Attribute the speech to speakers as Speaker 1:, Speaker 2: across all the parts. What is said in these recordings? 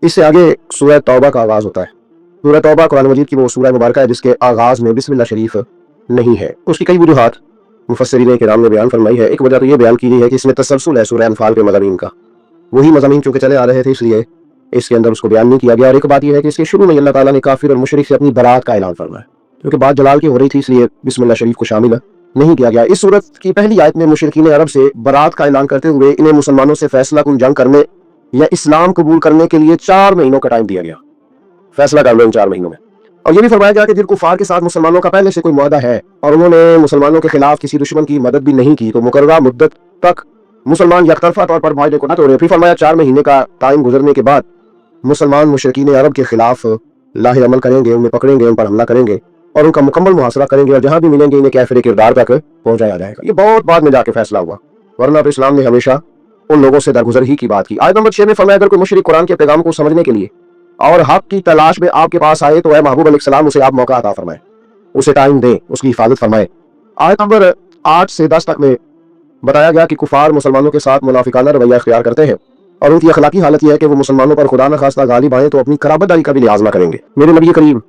Speaker 1: इससे आगे सूरह तौबा का आगाज़ होता है। सूरह तौबा कुरान मजीद की वो सूरह मुबारक है जिसके आगाज़ में बिस्मिल्लाह शरीफ नहीं है। उसकी कई वजूहात मुफस्सिरीन किराम ने बयान फरमाई है। एक वजह तो ये बयान की गई है कि इसमें तसलसल है सूरह अनफाल के मज़ामीन का, वही मज़ामीन चूँकि चले आ रहे थे इसलिए इसके अंदर उसको बयान नहीं किया गया। और एक बात यह है कि इसके शुरू में अल्लाह ताला ने काफिर और मुशरिक से अपनी बरात का ऐलान फरमाया, क्योंकि बात जलाल की हो रही थी इसलिए बिस्मिल्लाह शरीफ को शामिल नहीं किया गया। इस सूरत की पहली आयत में मुशरिकीन अरब से बरात का ऐलान करते हुए इन्हें मुसलमानों से फैसला कुन जंग करने या इस्लाम कबूल करने के लिए 4 महीनों का टाइम दिया गया। फैसला कर लो इन 4 महीनों में। और ये भी फरमाया गया कि जिन कुफार के साथ मुसलमानों का पहले से कोई मुआहदा है और उन्होंने मुसलमानों के खिलाफ किसी दुश्मन की मदद भी नहीं की तो मुकर्ररा मुद्दत तक मुसलमान यकतरफा तौर पर माहदे को न तोड़े। फिर फरमाया 4 महीने का टाइम गुजरने के बाद मुसलमान मुशरिकीन अरब के खिलाफ लाहे अमल करेंगे, उन्हें पकड़ेंगे, उन पर हमला करेंगे और उनका मुकम्मल मुहासरा करेंगे और जहां भी मिलेंगे इन्हें काफिर किरदार तक पहुंचाया जाएगा। ये बहुत बाद में जाके फैसला हुआ, वरना तो इस्लाम ने हमेशा उन लोगों से दरगुजर ही की बात की। आयत नंबर 6 में फरमाया अगर कोई मुशरिक कुरान के पैगाम को समझने के लिए और हक की तलाश में आपके पास आए तो ऐ महबूब अलैहिस्सलाम उसे आप मौका अता फरमाए, उसे टाइम दें, उसकी हिफाजत फरमाए। आयत नंबर 8 से 10 तक में बताया गया कि कुफार मुसलमानों के साथ मुनाफिकाना रवैया इख्तियार करते हैं और उनकी अखलाकी हालत यह है कि वो मुसलमानों पर खुदा न खास्ता गालिब आए तो अपनी कराबतदारी का भी लिहाज न करेंगे। मेरे नबी करीम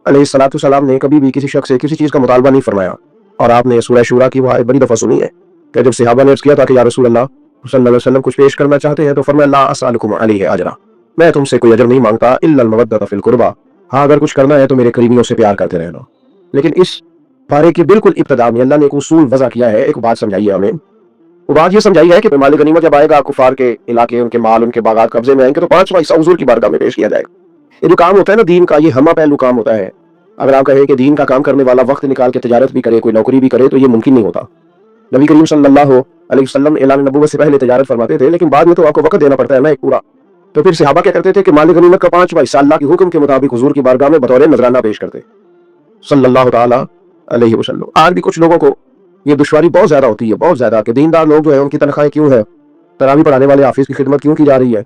Speaker 1: अलैहिस्सलाम ने कभी भी किसी शख्स से किसी चीज का मुतालबा नहीं फरमाया। और आपने सूरह शूरा की वो आयत बड़ी दफा सुनी है कि जब सहाबा ने अर्ज किया था कि या रसूल अल्लाह सल्लल्लाहु अलैहि वसल्लम कुछ पेश करना चाहते हैं तो फरमाया ला असअलुकुम अलैहि अजरा, मैं तुमसे कोई अजर नहीं मांगता इल्लल मवद्दत फिल कुर्बा, हाँ अगर कुछ करना है तो मेरे करीबियों से प्यार करते रहना। लेकिन इस पारे की बिल्कुल इब्तिदा में अल्लाह ने एक उसूल वज़ा किया है, एक बात समझाई है हमें। वो बात ये समझाई है कि माल गनीमत जब आएगा कुफार के इलाके, उनके माल, उनके बागात कब्जे में आएंगे तो 5वां हिस्सा हुजूर की बारगाह में पेश किया जाएगा। ये जो काम होता है ना दीन का, ये हमा पहलू काम होता है। अगर आप कहें कि दीन का काम करने वाला वक्त निकाल के तिजारत भी करे, कोई नौकरी भी करे, तो ये मुमकिन नहीं होता। नबी करीम सल्लल्लाहु अलैहि वसल्लम ऐलान नबूवत से पहले तिजारत फरमाते थे, लेकिन बाद में तो आपको वक्त देना पड़ता है ना एक पूरा। तो फिर सहाबा क्या करते थे कि माल गनीमत का 5वां हिस्सा अल्लाह के हुक्म के मुताबिक हुजूर की बारगाह में बतौर नजराना पेश करते सल्लल्लाहु तआला अलैहि वसल्लम। आज भी कुछ लोगों को ये दुश्वारी बहुत ज्यादा होती है, बहुत ज्यादा, कि दीनदार लोग जो है उनकी तनख्वाहें क्यों है, तरावी पढ़ाने वाले हाफिज की खिदमत क्यों की जा रही है।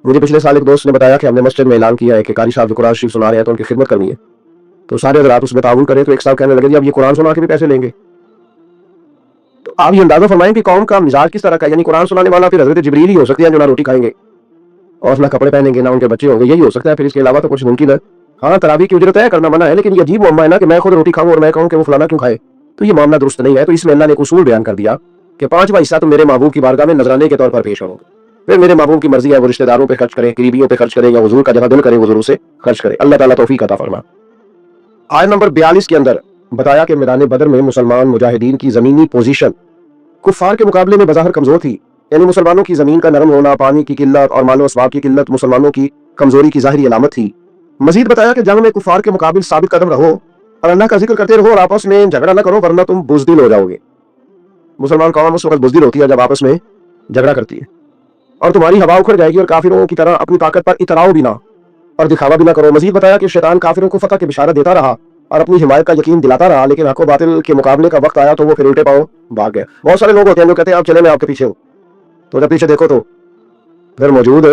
Speaker 1: मुझे पिछले साल एक दोस्त ने बताया कि हमने मस्जिद में ऐलान किया है कि कारी साहब जो कुरान शरीफ सुना रहे हैं तो उनकी खिदमत करनी है, तो सारे हज़रात उसमें ताउन करें। तो एक साहब कहने लगे जी अब ये कुरान सुना के भी पैसे लेंगे। तो आप ये अंदाजा फरमाएं कि कौम का मिजाज किस तरह का, यानी कुरान सुनाने वाला फिर हजरत जिब्रील ही हो सकते हैं जो ना रोटी खाएंगे और ना कपड़े पहनेंगे, ना उनके बच्चे होंगे, यही हो सकता है, फिर इसके अलावा तो कुछ मुमकिन है। हाँ तरावी की उजरत है करना मना है, लेकिन ये अजीब मामला है ना कि मैं खुद रोटी खाऊं और मैं कहूं कि वो फलाना क्यों खाए, तो ये मामला दुरुस्त नहीं है। तो इसमें अल्लाह ने एक उसूल बयान कर दिया कि 5वां हिस्सा तो मेरे महबूब की बारगाह में नजराने के तौर पर पेश करोगे। फिर मेरे महबूब की मर्जी है वो रिश्तेदारों पे खर्च करें, करीबियों पे खर्च करें, या हुजूर का जहां दिल करे हुजूर से खर्च करें। अल्लाह ताला तौफीक अता फरमा। आयत नंबर 42 के अंदर बताया कि मैदान बदर में मुसलमान मुजाहिदीन की जमीनी पोजीशन कुफार के मुकाबले में बज़ाहिर कमजोर थी, यानी मुसलमानों की जमीन का नरम होना, पानी की किल्लत और मालो असबाब की किल्लत मुसलमानों की कमजोरी की जाहिरी अलामत थी। मजीद बताया कि जंग में कुफार के मुकाबले साबित कदम रहो और अल्लाह का जिक्र करते रहो और आपस में झगड़ा न करो वरना तुम बुज़दिल हो जाओगे। मुसलमान कौम उस वक्त बुज़दिल होती है जब आपस में झगड़ा करती है, और तुम्हारी हवा उखड़ जाएगी और काफिरों की तरह अपनी ताकत पर इतराओ भी ना और दिखावा भी ना करो। मजीद बताया कि शैतान काफिरों को फतह की बिशारत देता रहा और अपनी हिमायत का यकीन दिलाता रहा, लेकिन हक व बातिल के मुकाबले का वक्त आया तो वो फिर उल्टे पांव भाग गए। बहुत सारे लोग होते हैं जो कहते हैं आप चले मैं आपके पीछे हूँ, तो जब पीछे देखो तो फिर मौजूद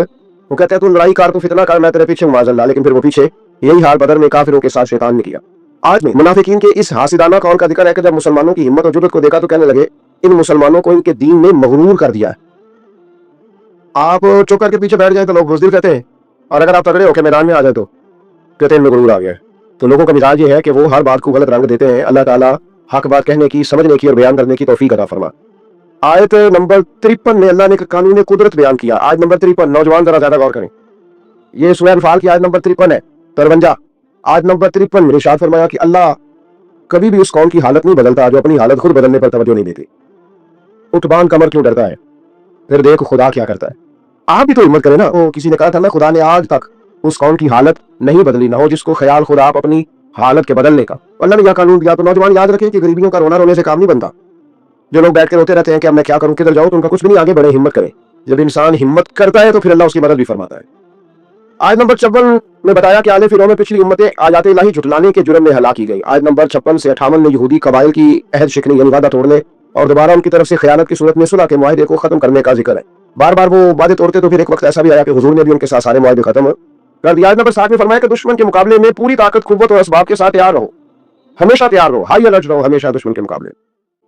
Speaker 1: वो कहते हैं तू लड़ाई कर, तू फितना कर, मैं तेरे पीछे हूँ माज़अल्लाह, लेकिन फिर वो पीछे। यही हाल बदर में काफिरों के साथ शैतान ने किया। आज में मुनाफिकीन के इस हासिदाना कौल का जिक्र है कि जब मुसलमानों की हिम्मत और जुर्रत को देखा तो कहने लगे इन मुसलमानों को इनके दीन ने मगरूर कर दिया है। आप चुप करके पीछे बैठ जाए तो लोग बुज़दिल कहते हैं, और अगर आप तगड़े होकर मैदान में आ जाए तो कहते हैं इनमें गुरूर आ गया है। तो लोगों का मिजाज ये है कि वो हर बात को गलत रंग देते हैं। अल्लाह ताला हक बात कहने की, समझने की और बयान करने की तौफीक अता फरमा। आयत नंबर 53 में अल्लाह ने कानून कुदरत बयान किया। आयत नंबर 53, नौजवान जरा ज्यादा गौर करें, ये सूरह अनफाल की आयत नंबर 53 है, 53। आयत नंबर 53 में इरशाद फरमाया कि अल्लाह कभी भी उस कौम की हालत नहीं बदलता जो अपनी हालत खुद बदलने पर तवज्जो नहीं देती। उठबान कमर क्यों डरता है, फिर देखो खुदा क्या करता है। आप भी तो हिम्मत करें ना। वो किसी ने कहा था ना खुदा ने आज तक उस कौम की हालत नहीं बदली, ना हो जिसको ख्याल खुदा आप अपनी हालत के बदलने का। अल्लाह ने यह कानून दिया। तो नौजवान याद रखें कि गरीबियों का रोना रोने से काम नहीं बनता। जो लोग बैठ के रोते रहते हैं कि अब मैं क्या करूं, किधर जाऊं, तो उनका कुछ भी नहीं, आगे बढ़े, हिम्मत करें। जब इंसान हिम्मत करता है तो फिर अल्लाह उसकी मदद भी फरमाता है। आयत नंबर 56 में बताया कि आले फिरौन में पिछली उम्मतें आयात इलाही झुटलाने के जुर्म में हलाक की गई। आयत नंबर 56 से 58 में यहूदी कबाइल की अहद शिकनी यानी वादा तोड़ने और दोबारा उनकी तरफ से खयानत की सूरत में सुलह के मुआहदे को खत्म करने का जिक्र है। बार बार वो वादे तोड़ते तो फिर एक वक्त ऐसा भी आया कि हुजूर ने भी उनके साथ सारे मुआहदे खत्म कर दिया। आयत नंबर 7 में फरमाया कि दुश्मन के मुकाबले में पूरी ताकत, कुव्वत और असबाब के साथ तैयार रहो, हमेशा तैयार रहो, हाई अलर्ट रहो हमेशा दुश्मन के मुकाबले।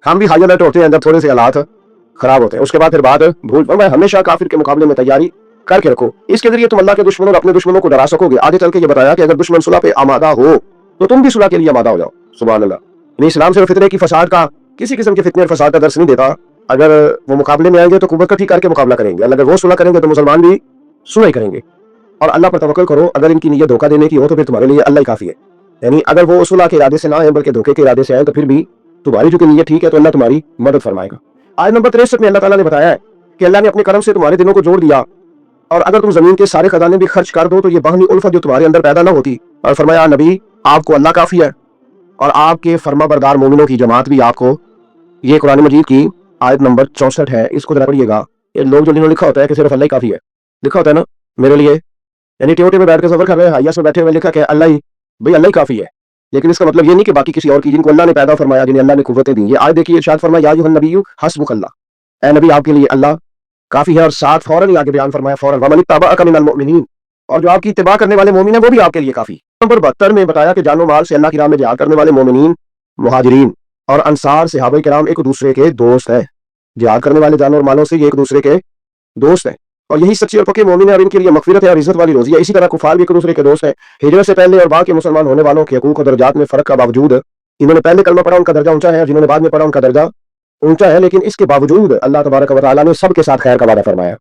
Speaker 1: हम भी हाई अलर्ट होते हैं जब थोड़े से हालात खराब होते हैं, उसके बाद फिर बात भूल। फरमाया हमेशा काफिर के मुकाबले में तैयारी करके रखो। इसके जरिए तुम अल्लाह के दुश्मनों और अपने दुश्मनों को डरा सकोगे। आगे चल के ये बताया कि अगर दुश्मन सुलह पे आमादा हो तो तुम भी सुलह के लिए आमादा हो जाओ। सुभान अल्लाह। यानी इस्लाम से फितरे की फसाद का, किसी किस्म के फितने और फसाद का दर्श नहीं देता। अगर वो मुकाबले में आएंगे तो कुव्वत इकट्ठी करके मुकाबला करेंगे, अगर वो सुलह करेंगे तो मुसलमान भी सुलह ही करेंगे। और अल्लाह पर तवक्कल करो, अगर इनकी नीयत धोखा देने की हो तो फिर तुम्हारे लिए अल्लाह ही काफी है। यानी अगर वो सुलह के इरादे से ना आए बल्कि धोखे के इरादे से आए तो फिर भी तुम्हारी जो नीयत ठीक है तो अल्लाह तुम्हारी मदद फरमाएगा। आयत नंबर 63 में अल्लाह ताला ने बताया है कि अल्लाह ने अपने करम से तुम्हारे दिलों को जोड़ दिया, और अगर तुम जमीन के सारे खजाने भी खर्च कर दो तो ये बाहनी उल्फत जो तुम्हारे अंदर पैदा ना होती। और फरमाया नबी आपको अल्लाह काफी है और आपके फर्मा बरदार मोमिनों की जमात भी आपको। ये कुरान मजीद की आयत नंबर 64 है, इसको जरा पढ़िएगा। ये लोग जो जिन्होंने लिखा होता है कि सिर्फ अल्लाह ही काफी है, लिखा होता है ना मेरे लिए, यानी टेवटे में बैठ के सफर कर रहे हैं, हाइया में बैठे हुए लिखा कि अल्लाह ही, भाई अल्लाह ही काफी है। लेकिन इसका मतलब ये नहीं कि बाकी किसी और की, जिनको अल्लाह ने पैदा फरमाया, जिन्हें अल्लाह ने कुव्वतें दी। ये आयत देखिए, इरशाद फरमाया या अय्युहन नबिय्यु हस्बुकल्लाह, ऐ नबी आपके लिए अल्लाह काफी है। और साथ फौरन ही आगे बयान फरमाया फौरन वमन इत्तबअक मिनल मुमिनीन, और जो आपकी इत्तिबा करने वाले मोमिन है वो भी आपके लिए काफी। नंबर 72 में बताया कि जानो माल से अल्लाह की राह में जिहाद करने वाले मोमिनीन, मुहाजिरीन और अंसार सहाबा किराम एक दूसरे के दोस्त है। जिहाद करने वाले जानों और मालों से ये एक दूसरे के दोस्त हैं, और यही सच्चे और पक्के मोमिन है और इनके लिए मगफिरत है और इज्जत वाली रोजी है। इसी तरह कुफार भी एक दूसरे के दोस्त हैं। हिजरत से पहले और बाद के मुसलमान होने वालों के हकूक और दर्जात में फर्क का बावजूद, इन्होंने पहले कलमा पढ़ा उनका दर्जा ऊंचा है, और जिन्होंने बाद में पढ़ा उनका दर्जा ऊंचा है, लेकिन इसके बावजूद अल्लाह तबारक व तआला ने सबके साथ खैर का वादा फरमाया।